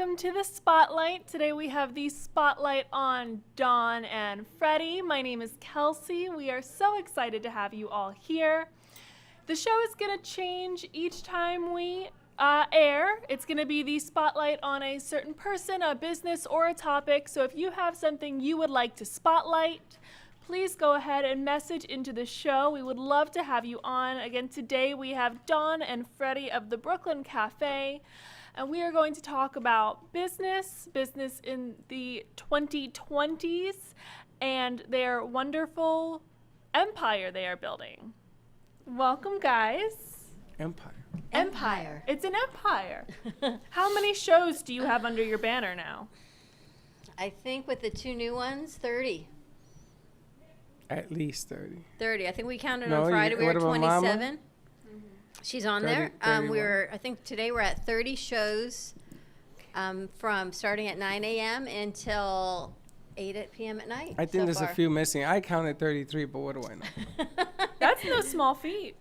welcome to the Spotlight. Today we have the Spotlight on Dawn and Freddie. My name is Kelsey. We are so excited to have you all here. The show is going to change each time we air. It's going to be the Spotlight on a certain person, a business, or a topic. So if you have something you would like to spotlight, please go ahead and message into the show. We would love to have you on. Again, today we have Dawn and Freddie of the Brooklyn Cafe. And we are going to talk about business in the 2020s, and their wonderful empire they are building. Welcome, guys. Empire. It's an empire. How many shows do you have under your banner now? I think with the two new ones, 30. At least 30. 30. I think we counted on Friday. We were 27. She's on 30, there. I think today we're at 30 shows from starting at 9 a.m. until 8 p.m. at night. I think there's a few missing. I counted 33, but what do I know? That's no small feat.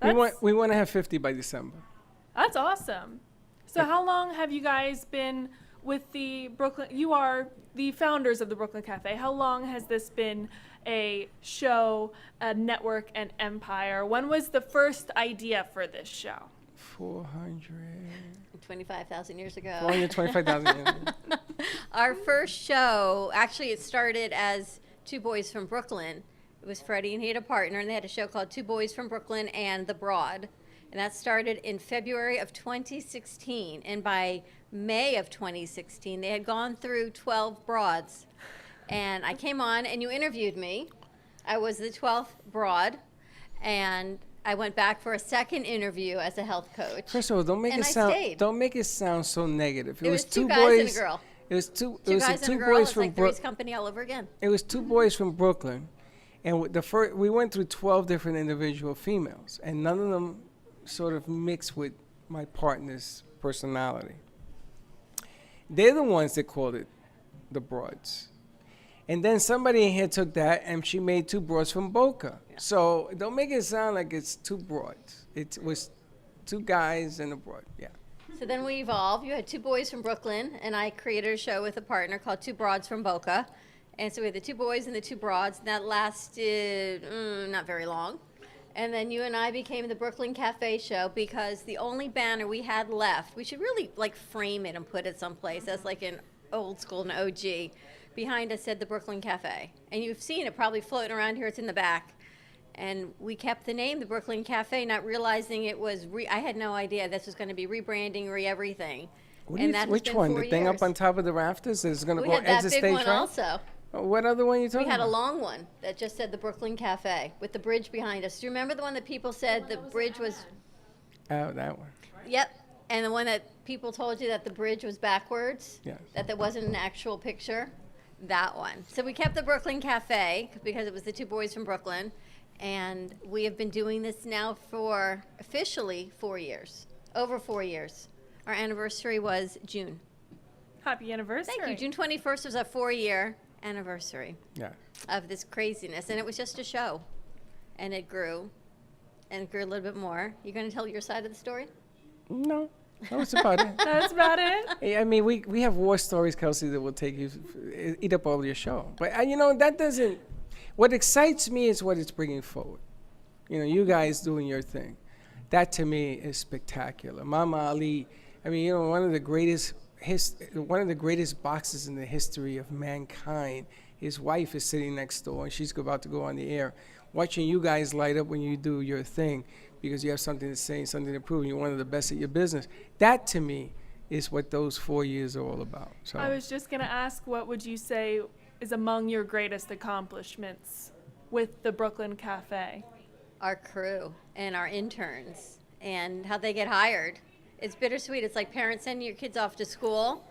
We want to have 50 by December. That's awesome. So how long have you guys been with the Brooklyn? You are the founders of the Brooklyn Cafe. How long has this been a show, a network, and empire? When was the first idea for this show? 425,000 years ago. 425,000 years ago. Our first show, actually it started as Two Boys from Brooklyn. It was Freddie, and he had a partner, and they had a show called Two Boys from Brooklyn and The Broad. And that started in February of 2016. And by May of 2016, they had gone through 12 broads. And I came on, and you interviewed me. I was the 12th broad, and I went back for a second interview as a health coach. First of all, don't make it sound so negative. It was two guys and a girl. It was two guys and a girl. It's like Three's Company all over again. It was two boys from Brooklyn, and we went through 12 different individual females, and none of them sort of mixed with my partner's personality. They're the ones that called it the Broads. And then somebody in here took that, and she made two broads from Boca. Yeah. So don't make it sound like it's two broads. It was two guys and a broad, yeah. So then we evolved. You had two boys from Brooklyn, and I created a show with a partner called Two Broads from Boca. And so we had the two boys and the two broads, and that lasted not very long. And then you and I became the Brooklyn Cafe show because the only banner we had left, we should really like frame it and put it someplace as like an old school, an OG. Behind us said the Brooklyn Cafe. And you've seen it probably floating around here. It's in the back. And we kept the name, the Brooklyn Cafe, not realizing it was, I had no idea this was going to be rebranding, everything. Which one? The thing up on top of the rafters is going to go as a stage, right? We had that big one also. What other one are you talking about? We had a long one that just said the Brooklyn Cafe with the bridge behind us. Do you remember the one that people said the bridge was? Oh, that one. Yep. And the one that people told you that the bridge was backwards? Yes. That there wasn't an actual picture? That one. So we kept the Brooklyn Cafe because it was the two boys from Brooklyn. And we have been doing this now for officially 4 years. Over 4 years. Our anniversary was June. Happy anniversary. Thank you. June 21st was our 4-year anniversary of this craziness. And it was just a show. And it grew. And it grew a little bit more. You going to tell your side of the story? No. That's about it. That's about it. I mean, we have war stories, Kelsey, that will take you, eat up all your show. But, that doesn't, what excites me is what it's bringing forward. You guys doing your thing. That to me is spectacular. Mama Ali, one of the greatest boxes in the history of mankind. His wife is sitting next door, and she's about to go on the air. Watching you guys light up when you do your thing because you have something to say, something to prove, and you're one of the best at your business. That, to me, is what those 4 years are all about. So I was just going to ask, what would you say is among your greatest accomplishments with the Brooklyn Cafe? Our crew and our interns and how they get hired. It's bittersweet. It's like parents sending your kids off to school,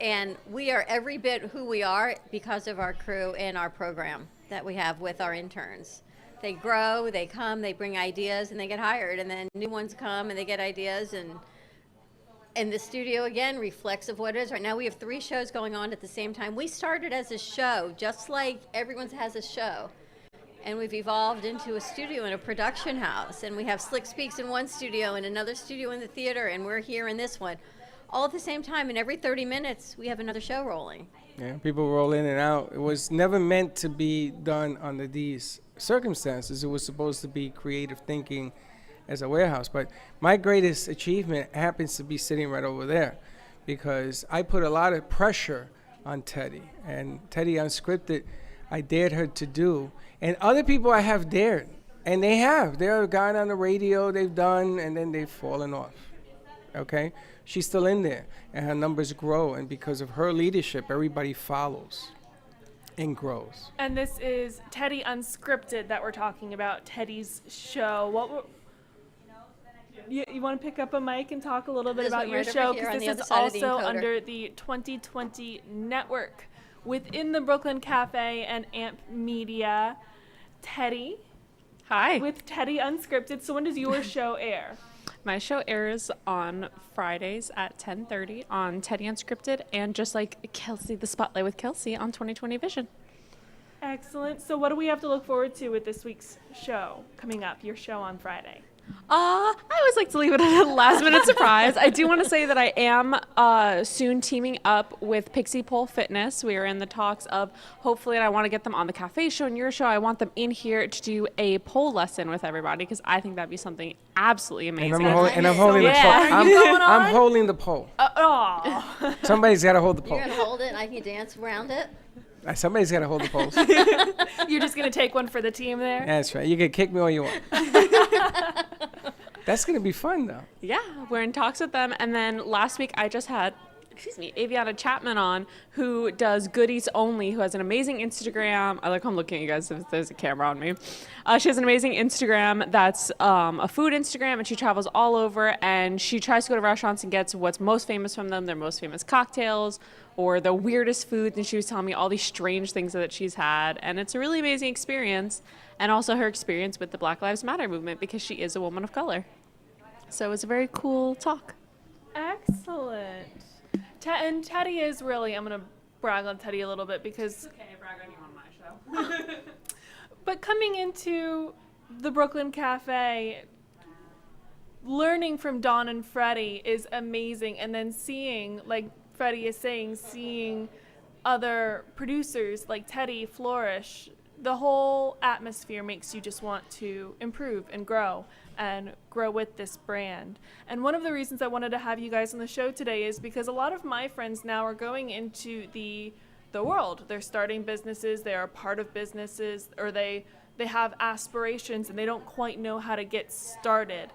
and we are every bit who we are because of our crew and our program that we have with our interns. They grow, they come, they bring ideas, and they get hired. And then new ones come, and they get ideas. And the studio, again, reflects of what it is. Right now, we have 3 shows going on at the same time. We started as a show, just like everyone has a show. And we've evolved into a studio and a production house. And we have Slick Speaks in one studio and another studio in the theater, and we're here in this one. all at the same time. And every 30 minutes, we have another show rolling. Yeah, people roll in and out. It was never meant to be done under these circumstances. It was supposed to be creative thinking as a warehouse. But my greatest achievement happens to be sitting right over there, because I put a lot of pressure on Teddy. And Teddy Unscripted, I dared her to do. And other people I have dared. And they have. They've gone on the radio, they've done, and then they've fallen off. Okay? She's still in there, and her numbers grow, and because of her leadership, everybody follows and grows. And this is Teddy Unscripted that we're talking about, Teddy's show. You want to pick up a mic and talk a little bit This about one your right over show? here Because on this the is other side of the also encoder. under the 2020 network within the Brooklyn Cafe and Amp Media. Teddy Hi. with Teddy Unscripted. So when does your show air? My show airs on Fridays at 10:30 on Teddy Unscripted, and just like Kelsey, the Spotlight with Kelsey on 2020 Vision. Excellent. So what do we have to look forward to with this week's show coming up, your show on Friday? I always like to leave it at a last minute surprise. I do want to say that I am soon teaming up with Pixie Pole Fitness. We are in the talks of hopefully, and I want to get them on the cafe show and your show. I want them in here to do a pole lesson with everybody, because I think that'd be something absolutely amazing. And I'm holding the Yeah. pole. Are you going I'm on? holding the pole. Oh. Somebody's got to hold the pole. You're going to hold it, and I can dance around it. Somebody's got to hold the poles. You're just going to take one for the team there? That's right. You can kick me all you want. That's going to be fun, though. Yeah, we're in talks with them. And then last week I just had, Aviana Chapman on, who does Goodies Only, who has an amazing Instagram. I like how I'm looking at you guys if there's a camera on me. She has an amazing Instagram that's a food Instagram, and she travels all over, and she tries to go to restaurants and gets what's most famous from them, their most famous cocktails, or the weirdest foods. And she was telling me all these strange things that she's had. And it's a really amazing experience. And also her experience with the Black Lives Matter movement, because she is a woman of color. So it was a very cool talk. Excellent. And Teddy is really, I'm going to brag on Teddy a little bit because, Okay, brag on you on my show. but coming into the Brooklyn Cafe, learning from Dawn and Freddie is amazing. And then seeing, like Freddie is saying, seeing other producers like Teddy flourish, the whole atmosphere makes you just want to improve and grow with this brand. And one of the reasons I wanted to have you guys on the show today is because a lot of my friends now are going into the world. They're starting businesses, they are part of businesses, or they have aspirations and they don't quite know how to get started.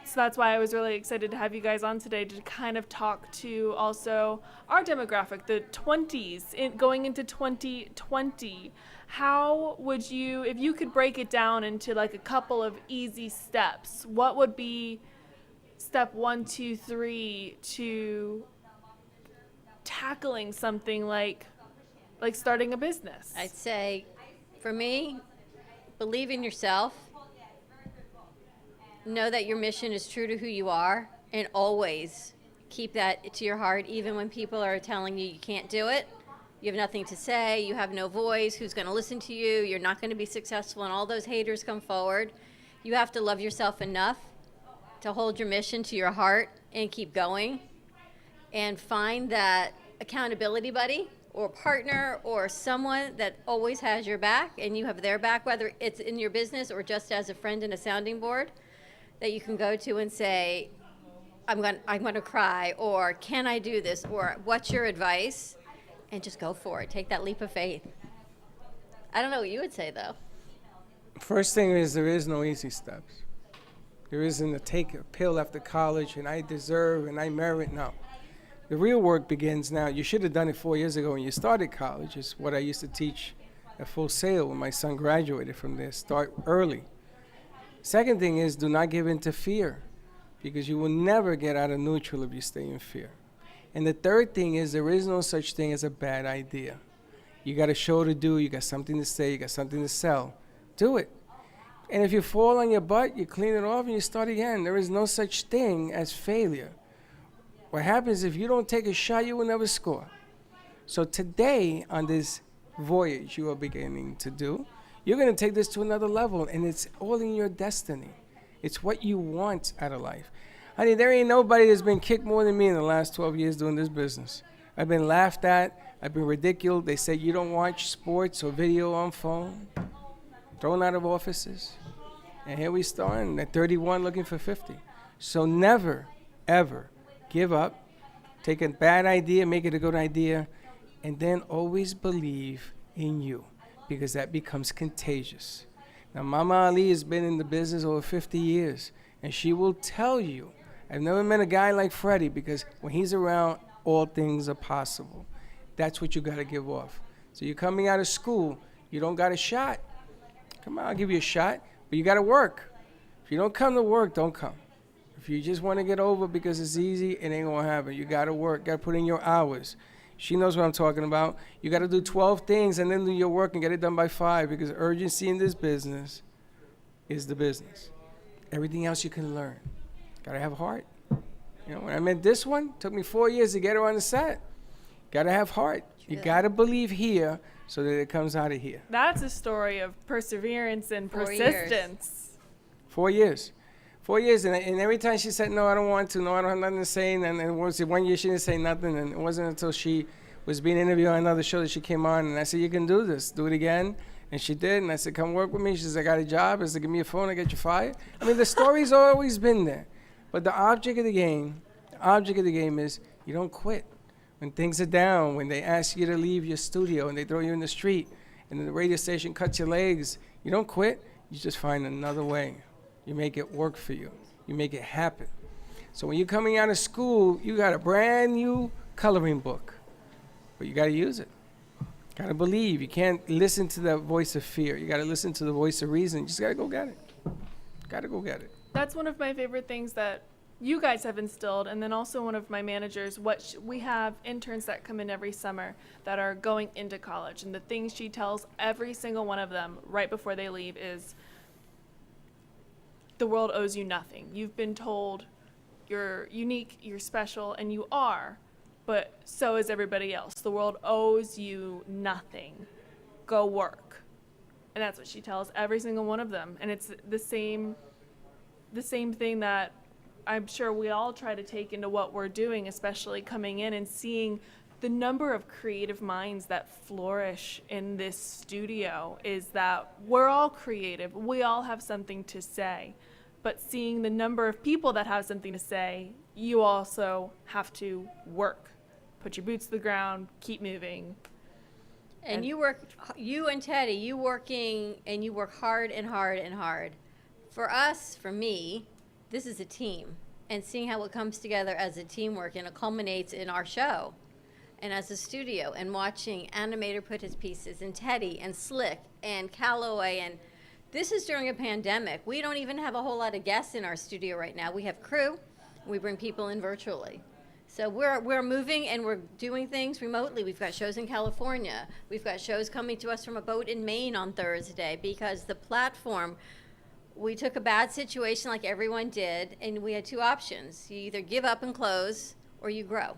So that's why I was really excited to have you guys on today to kind of talk to also our demographic, the 20s, going into 2020. How would you, if you could break it down into like a couple of easy steps, what would be step 1, 2, 3 to tackling something like starting a business? I'd say, for me, believe in yourself. Know that your mission is true to who you are, and always keep that to your heart, even when people are telling you can't do it. You have nothing to say, you have no voice, who's going to listen to you, you're not going to be successful, and all those haters come forward. You have to love yourself enough to hold your mission to your heart and keep going, and find that accountability buddy or partner or someone that always has your back and you have their back, whether it's in your business or just as a friend and a sounding board, that you can go to and say, I'm going to cry, or can I do this, or what's your advice, and just go for it. Take that leap of faith. I don't know what you would say, though. First thing is, there is no easy steps. There isn't a take a pill after college and I deserve and I merit. No. The real work begins now. You should have done it 4 years ago when you started college. Is what I used to teach at Full Sail when my son graduated from there. Start early. Second thing is, do not give in to fear, because you will never get out of neutral if you stay in fear. And the third thing is, there is no such thing as a bad idea. You got a show to do, you got something to say, you got something to sell. Do it. And if you fall on your butt, you clean it off and you start again. There is no such thing as failure. What happens if you don't take a shot, you will never score. So today, on this voyage you are beginning to do, you're going to take this to another level, and it's all in your destiny. It's what you want out of life. Honey, there ain't nobody that's been kicked more than me in the last 12 years doing this business. I've been laughed at. I've been ridiculed. They say you don't watch sports or video on phone. Thrown out of offices. And here we starting at 31 looking for 50. So never, ever give up. Take a bad idea, make it a good idea, and then always believe in you, because that becomes contagious. Now, Mama Ali has been in the business over 50 years, and she will tell you, I've never met a guy like Freddie, because when he's around, all things are possible. That's what you got to give off. So you're coming out of school, you don't got a shot. Come on, I'll give you a shot, but you got to work. If you don't come to work, don't come. If you just want to get over because it's easy, it ain't going to happen. You got to work, got to put in your hours. She knows what I'm talking about. You got to do 12 things and then do your work and get it done by 5, because urgency in this business is the business. Everything else you can learn. Got to have heart. You know, when I met this one, it took me 4 years to get her on the set. Got to have heart. You got to believe here so that it comes out of here. That's a story of perseverance and 4 years. persistence. 4 years. 4 years, and every time she said, no, I don't want to, no, I don't have nothing to say, and it was 1 year she didn't say nothing, and it wasn't until she was being interviewed on another show that she came on, and I said, you can do this, do it again, and she did, and I said, come work with me. She said, I got a job. I said, give me a phone, I get you fired. I mean, the story's always been there, but the object of the game is you don't quit. When things are down, when they ask you to leave your studio and they throw you in the street, and then the radio station cuts your legs, you don't quit, you just find another way. You make it work for you. You make it happen. So when you're coming out of school, you got a brand new coloring book, but you got to use it. Got to believe. You can't listen to the voice of fear. You got to listen to the voice of reason. You just got to go get it. Got to go get it. That's one of my favorite things that you guys have instilled, and then also one of my managers. We have interns that come in every summer that are going into college, and the things she tells every single one of them right before they leave is, the world owes you nothing. You've been told you're unique, you're special, and you are, but so is everybody else. The world owes you nothing. Go work. And that's what she tells every single one of them. And it's the same thing that I'm sure we all try to take into what we're doing, especially coming in and seeing the number of creative minds that flourish in this studio. Is that we're all creative. We all have something to say. But seeing the number of people that have something to say, you also have to work. Put your boots to the ground, keep moving. And you and Teddy, you work hard and hard and hard. For us, for me, this is a team. And seeing how it comes together as a teamwork, and it culminates in our show. And as a studio, and watching Animator put his pieces, and Teddy, and Slick, and Calloway, and this is during a pandemic. We don't even have a whole lot of guests in our studio right now. We have crew. We bring people in virtually. So we're moving and we're doing things remotely. We've got shows in California. We've got shows coming to us from a boat in Maine on Thursday, because the platform, we took a bad situation like everyone did, and we had two options. You either give up and close, or you grow,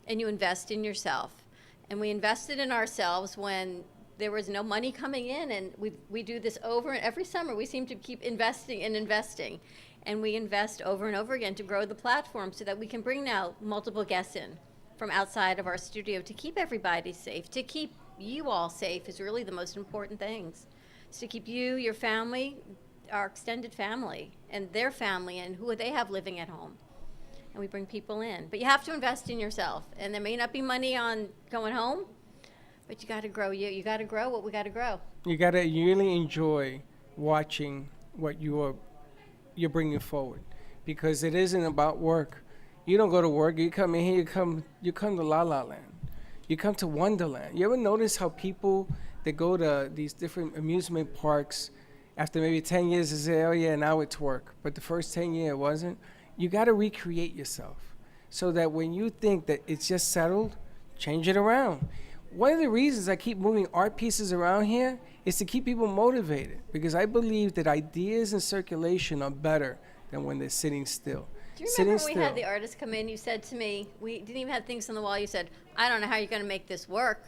and you invest in yourself. And we invested in ourselves when there was no money coming in, and we do this over, and every summer we seem to keep investing and investing. And we invest over and over again to grow the platform so that we can bring now multiple guests in from outside of our studio to keep everybody safe. To keep you all safe is really the most important things. It's to keep you, your family, our extended family, and their family, and who they have living at home. And we bring people in. But you have to invest in yourself. And there may not be money on going home, but you got to grow. You got to grow what we got to grow. You got to really enjoy watching what you're bringing forward, because it isn't about work. You don't go to work. You come in here. You come to La La Land. You come to Wonderland. You ever notice how people that go to these different amusement parks after maybe 10 years they say, oh yeah, now it's work, but the first 10 years it wasn't? You got to recreate yourself so that when you think that it's just settled, change it around. One of the reasons I keep moving art pieces around here is to keep people motivated, because I believe that ideas in circulation are better than when they're sitting still. Do you remember when we had the artists come in, you said to me, we didn't even have things on the wall, you said, I don't know how you're going to make this work.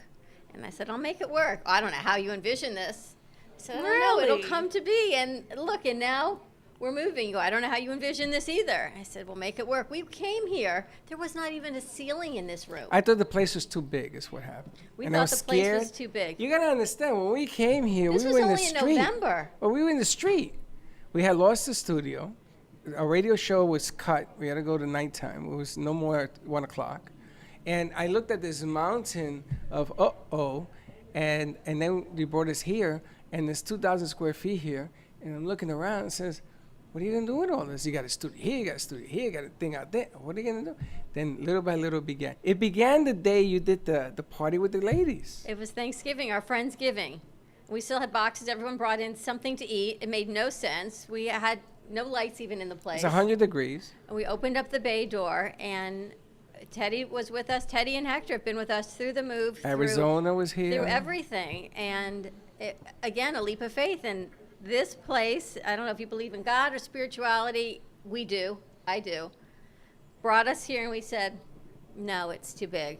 And I said, I'll make it work. I don't know how you envision this. I said, I don't know, it'll come to be. And look, and now we're moving. You go, I don't know how you envision this either. I said, well, make it work. We came here. There was not even a ceiling in this room. I thought the place was too big, is what happened. We And I thought was the place was scared. too big. You gotta understand, when we came here, This we was were in the only in street. November. Well, we were in the street. We had lost the studio. Our radio show was cut. We had to go to nighttime. It was no more at 1 o'clock. And I looked at this mountain of and then they brought us here, and there's 2,000 square feet here. And I'm looking around and says, what are you gonna do with all this? You got a studio here, you got a studio here, you got a thing out there. What are you gonna do? Then little by little began. It began the day you did the party with the ladies. It was Thanksgiving, our Friendsgiving. We still had boxes. Everyone brought in something to eat. It made no sense. We had no lights even in the place. It's 100 degrees. And we opened up the bay door, and Teddy was with us. Teddy and Hector have been with us through the move, Arizona was here. through everything. And again, a leap of faith. And this place, I don't know if you believe in God or spirituality. We do. I do. Brought us here, and we said, no, it's too big.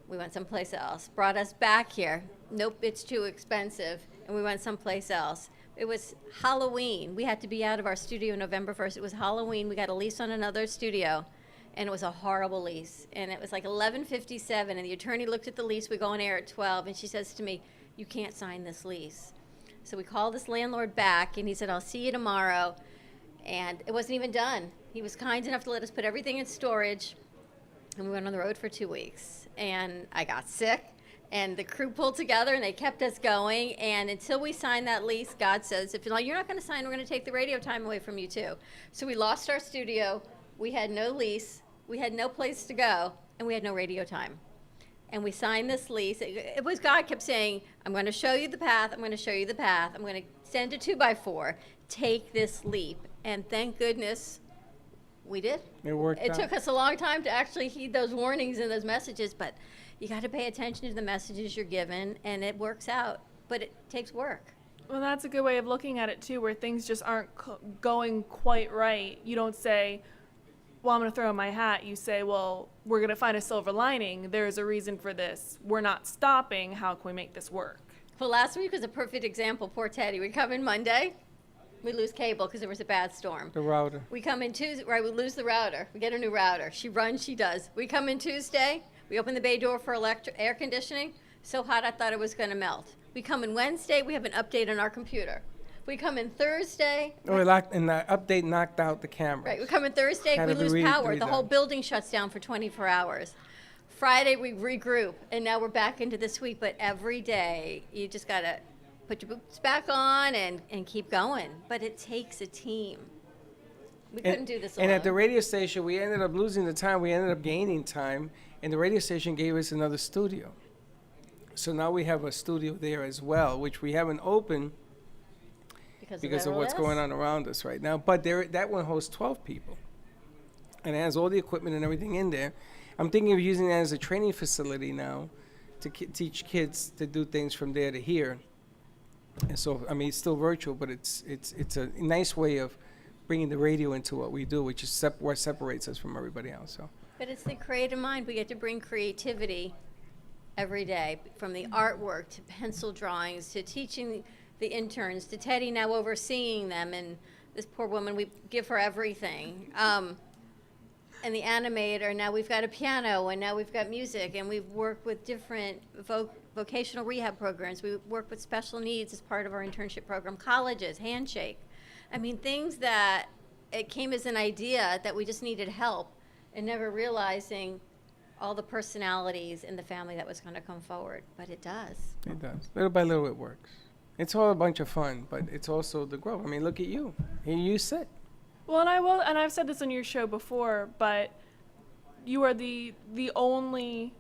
We went someplace else. Brought us back here. Nope, it's too expensive. And we went someplace else. It was Halloween. We had to be out of our studio November 1st. It was Halloween. We got a lease on another studio, and it was a horrible lease. And it was like 11:57, and the attorney looked at the lease. We go on air at 12, and she says to me, you can't sign this lease. So we called this landlord back, and he said, I'll see you tomorrow. And it wasn't even done. He was kind enough to let us put everything in storage, and we went on the road for 2 weeks. And I got sick. And the crew pulled together, and they kept us going. And until we signed that lease, God says, if you're not going to sign, we're going to take the radio time away from you, too. So we lost our studio. We had no lease. We had no place to go. And we had no radio time. And we signed this lease. It was God kept saying, I'm going to show you the path. I'm going to show you the path. I'm going to send a 2x4. Take this leap. And thank goodness we did. It worked It out. took us a long time to actually heed those warnings and those messages, but you got to pay attention to the messages you're given, and it works out. But it takes work. Well, that's a good way of looking at it too, where things just aren't going quite right. You don't say, well, I'm going to throw in my hat. You say, well, we're going to find a silver lining. There's a reason for this. We're not stopping. How can we make this work? Well, last week was a perfect example. Poor Teddy. We come in Monday. We lose cable because there was a bad storm. The router. We come in Tuesday, right, we lose the router. We get a new router. She runs, she does. We come in Tuesday. We open the bay door for air conditioning. So hot I thought it was going to melt. We come in Wednesday. We have an update on our computer. We come in Thursday. And the update knocked out the camera. Right, we come in Thursday, Had we to be lose power. The redone. whole building shuts down for 24 hours. Friday, we regroup, and now we're back into this week. But every day, you just got to put your boots back on and keep going. But it takes a team. We couldn't do this alone. And at the radio station, we ended up losing the time. We ended up gaining time, and the radio station gave us another studio. So now we have a studio there as well, which we haven't opened because of what's going on around us right now. But that one hosts 12 people, and it has all the equipment and everything in there. I'm thinking of using that as a training facility now to teach kids to do things from there to here. And so, I mean, it's still virtual, but it's a nice way of bringing the radio into what we do, which is what separates us from everybody else. So. But it's the creative mind. We get to bring creativity every day, from the artwork to pencil drawings to teaching the interns to Teddy now overseeing them, and this poor woman, we give her everything. And the animator, now we've got a piano, and now we've got music, and we've worked with different vocational rehab programs. We work with special needs as part of our internship program, colleges, Handshake. I mean, things that it came as an idea that we just needed help, and never realizing all the personalities in the family that was going to come forward. But it does. It does. Little by little, it works. It's all a bunch of fun, but it's also the growth. I mean, look at you. Here you sit. Well, and I've said this on your show before, but you are the only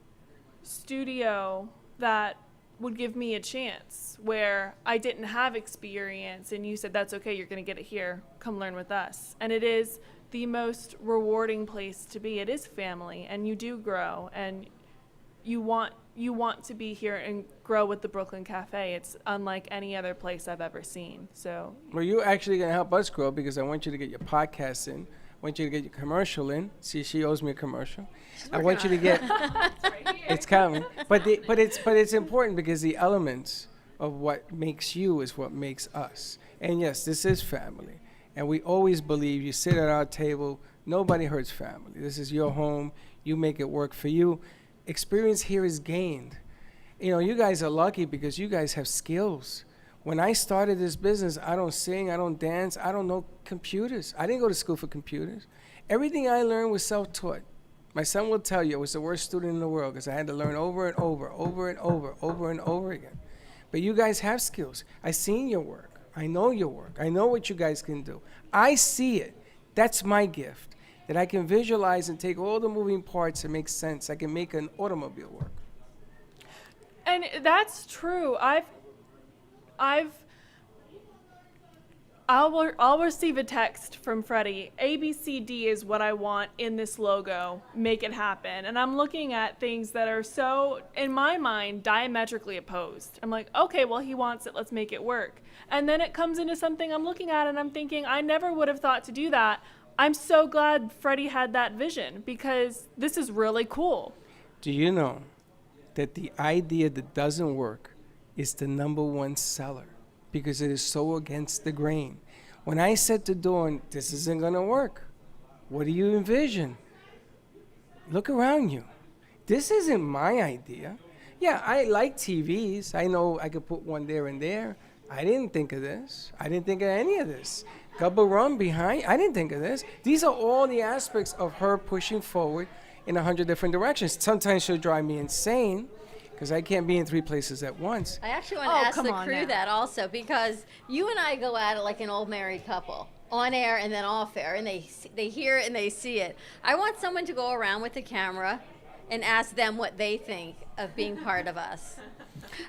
studio that would give me a chance where I didn't have experience, and you said, that's okay, you're going to get it here, come learn with us. And it is the most rewarding place to be. It is family, and you do grow, and you want to be here and grow with the Brooklyn Cafe. It's unlike any other place I've ever seen. So, well, you're actually going to help us grow because I want you to get your podcast in. I want you to get your commercial in. See, she owes me a commercial. I want you to get. It's coming, but it's important because the elements of what makes you is what makes us. And yes, this is family. And we always believe you sit at our table, nobody hurts family. This is your home. You make it work for you. Experience here is gained. You know, you guys are lucky because you guys have skills. When I started this business, I don't sing, I don't dance, I don't know computers. I didn't go to school for computers. Everything I learned was self-taught. My son will tell you I was the worst student in the world because I had to learn over and over again. But you guys have skills. I seen your work. I know your work. I know what you guys can do. I see it. That's my gift, that I can visualize and take all the moving parts and make sense. I can make an automobile work. And that's true. I'll receive a text from Freddie. ABCD is what I want in this logo. Make it happen. And I'm looking at things that are so, in my mind, diametrically opposed. I'm like, okay, well, he wants it. Let's make it work. And then it comes into something I'm looking at and I'm thinking, I never would have thought to do that. I'm so glad Freddie had that vision because this is really cool. Do you know that the idea that doesn't work is the #1 seller? Because it is so against the grain. When I said to Dawn, this isn't gonna work, what do you envision? Look around you. This isn't my idea. Yeah, I like TVs. I know I could put one there and there. I didn't think of this. I didn't think of any of this. Gubba Rum behind, I didn't think of this. These are all the aspects of her pushing forward in 100 different directions. Sometimes she'll drive me insane, because I can't be in 3 places at once. I actually want to ask the crew that also, because you and I go at it like an old married couple, on air and then off air, and they hear it and they see it. I want someone to go around with the camera and ask them what they think of being part of us.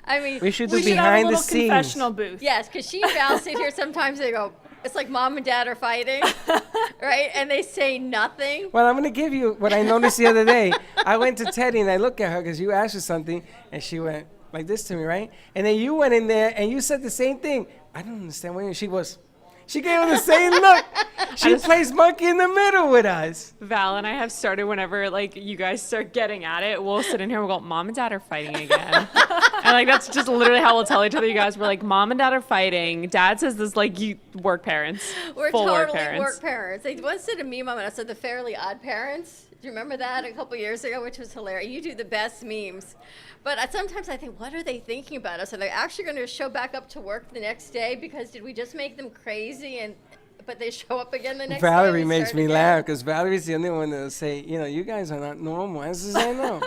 I mean, we should do have a behind the little scenes. confessional booth. Yes, because she and Val sit here sometimes, they go, it's like mom and dad are fighting, right? And they say nothing. Well, I'm going to give you what I noticed the other day. I went to Teddy and I looked at her because you asked her something and she went like this to me, right? And then you went in there and you said the same thing. I don't understand what she gave her the same look. She plays monkey in the middle with us. Val and I have started whenever like you guys start getting at it, we'll sit in here and we'll go, Mom and Dad are fighting again. And like that's just literally how we'll tell each other, you guys. We're like, Mom and Dad are fighting. Dad says this like you work parents. We're full totally work parents. They once did a meme on it. I said the Fairly Odd Parents. Do you remember that a couple years ago, which was hilarious? You do the best memes. But sometimes I think, what are they thinking about us? Are they actually going to show back up to work the next day? Because did we just make them crazy but they show up again the next day? Valerie makes me laugh because Valerie's the only one that'll say, you know, you guys are not normal. I says, I know,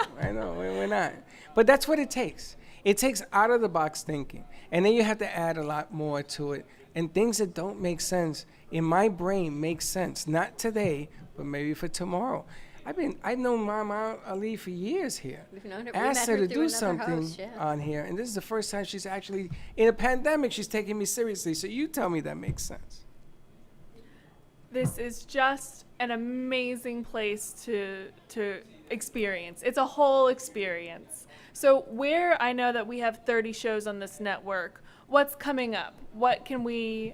we're not. But that's what it takes. It takes out of the box thinking. And then you have to add a lot more to it. And things that don't make sense in my brain make sense. Not today, but maybe for tomorrow. I've known Mama Ali for years here. We've known her. Asked her to do another something host, yeah. on here, and this is the first time she's actually, in a pandemic, she's taking me seriously. So you tell me that makes sense. This is just an amazing place to experience. It's a whole experience. So where I know that we have 30 shows on this network, what's coming up? What can we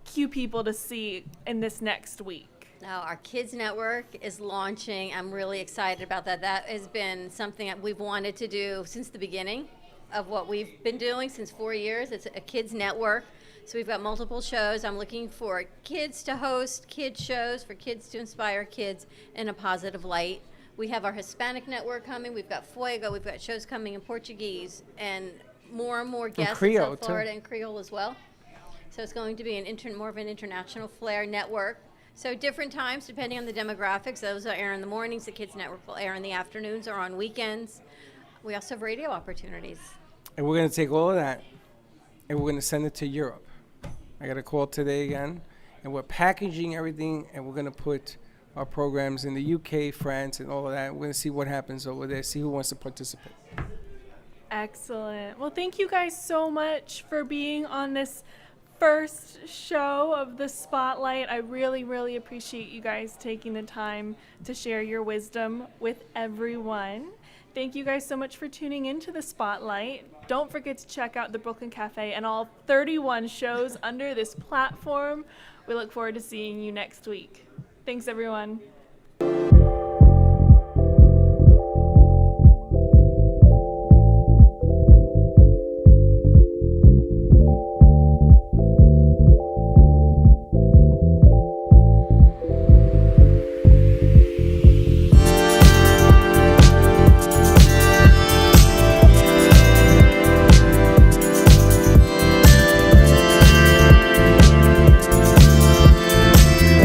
cue people to see in this next week? Now, our Kids Network is launching. I'm really excited about that. That has been something that we've wanted to do since the beginning of what we've been doing since 4 years. It's a Kids Network. So we've got multiple shows. I'm looking for kids to host kids shows, for kids to inspire kids in a positive light. We have our Hispanic Network coming. We've got Fuego. We've got shows coming in Portuguese and more guests Creole, in South Florida too. and Creole as well. So it's going to be more of an international flair network. So different times depending on the demographics. Those will air in the mornings. The Kids Network will air in the afternoons or on weekends. We also have radio opportunities. And we're going to take all of that and we're going to send it to Europe. I got a call today again, and we're packaging everything, and we're going to put our programs in the UK, France, and all of that. We're going to see what happens over there, see who wants to participate. Excellent. Well, thank you guys so much for being on this first show of the Spotlight. I really, really appreciate you guys taking the time to share your wisdom with everyone. Thank you guys so much for tuning into the Spotlight. Don't forget to check out the Brooklyn Cafe and all 31 shows under this platform. We look forward to seeing you next week. Thanks, everyone.